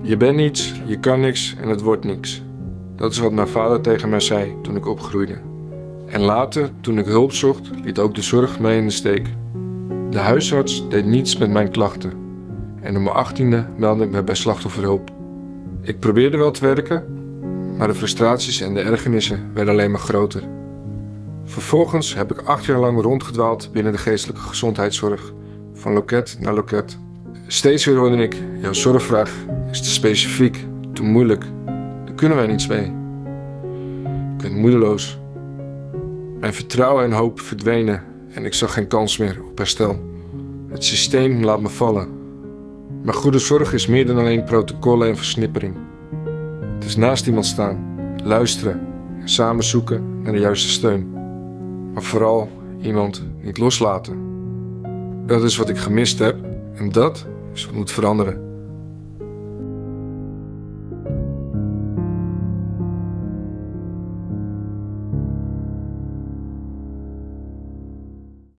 Je bent niets, je kan niks en het wordt niks. Dat is wat mijn vader tegen mij zei toen ik opgroeide. En later, toen ik hulp zocht, liet ook de zorg mij in de steek. De huisarts deed niets met mijn klachten. En op mijn 18e meldde ik me bij slachtofferhulp. Ik probeerde wel te werken, maar de frustraties en de ergernissen werden alleen maar groter. Vervolgens heb ik 8 jaar lang rondgedwaald binnen de geestelijke gezondheidszorg, van loket naar loket. Steeds weer hoorde ik, jouw zorgvraag is te specifiek, te moeilijk, daar kunnen wij niets mee. Ik werd moedeloos. Mijn vertrouwen en hoop verdwenen en ik zag geen kans meer op herstel. Het systeem laat me vallen. Maar goede zorg is meer dan alleen protocollen en versnippering. Het is naast iemand staan, luisteren en samen zoeken naar de juiste steun. Maar vooral iemand niet loslaten. Dat is wat ik gemist heb en dat is wat moet veranderen.